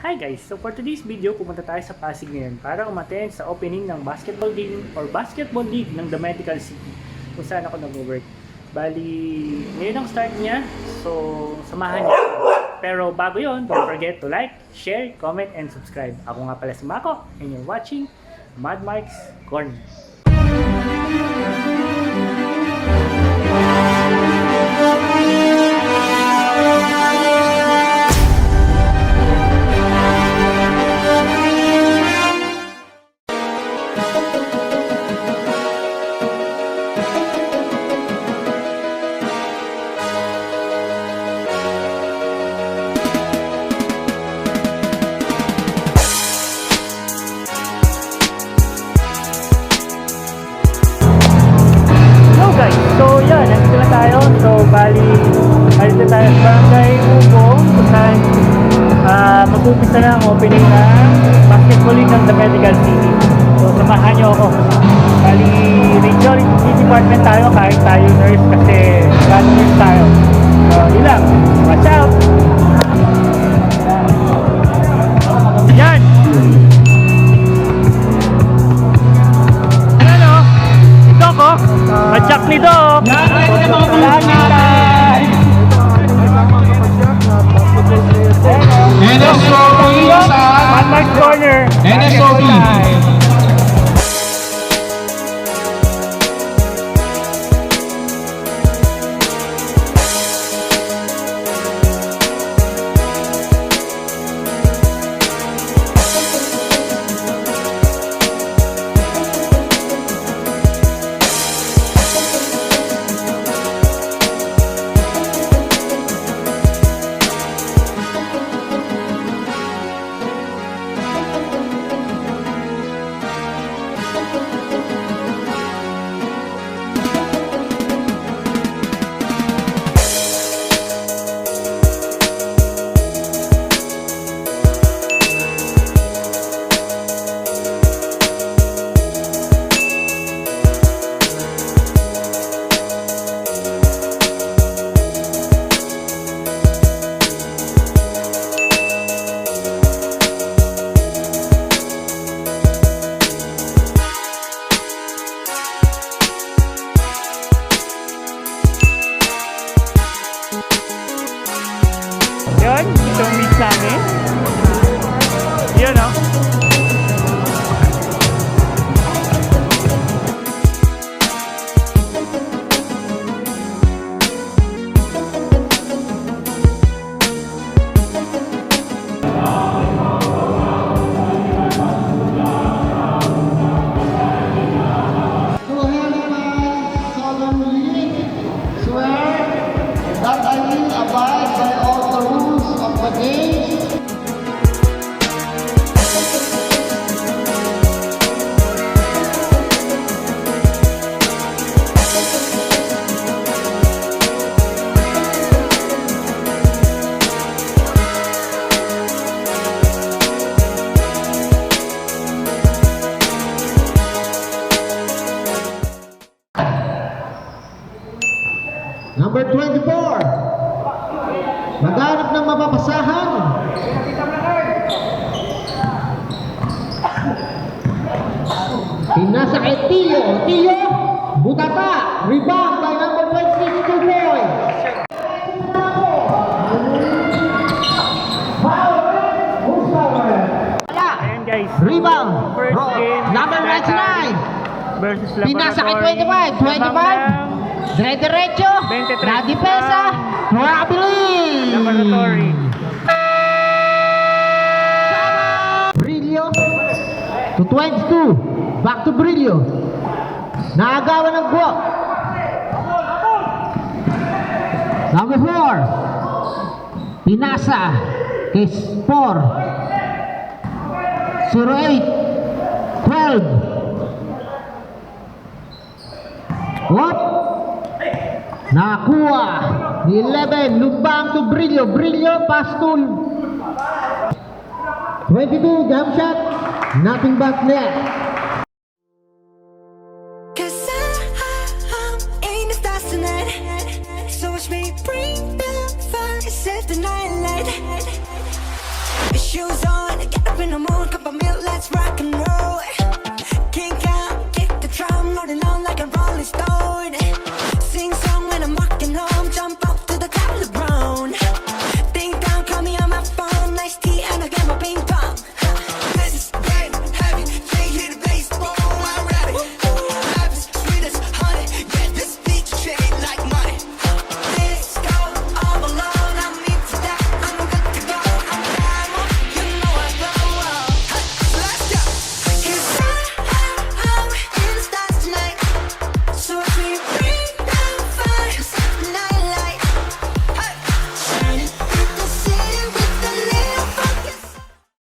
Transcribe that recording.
Hi guys! So for today's video, pumunta tayo sa Pasig ngayon para umattend sa opening ng basketball game or basketball league ng The Medical City kung saan ako nag-work. Bali, ngayon ang start niya, so samahan niyo. Pero bago yon, don't forget to like, share, comment, and subscribe. Ako nga pala si Mako and you're watching Mad Mike's Corner. So yan, nandito na tayo. So bali, nandito tayo sa Barangay Ubong kung saan mag-upisa na ang opening ng basketball league ng The Medical City. So samahan nyo ako. Bali, radiology department tayo kahit tayo nurse kasi gano'n nurse tayo. So yun lang, watch out! Yan! Padyak ni Doc! NSOB sa Mad Mike's Corner! NSOB! Yun, itong mix namin. Yun o. Number 24, maghanap ng mapapasahan. Pinasa kay Tio, butata, rebound by number 26, Tuloy. Ayan guys. Rebound, First game, number 99, versus pinasa kay Laboratory. 25, dire-diretso, 23 na dipesa, Rapili! Laboratory. Brillo to 22, back to Brillo. Naagawan ng buwak. Number 4, pinasa kay 4, 08, 12. What? Nakuha ni 11, lumbang to Brillo, pass to 22, jump shot, nothing but net. So watch me bring the fire, set the night light. shoes on, get up in the mood, cup of milk, let's rock and roll.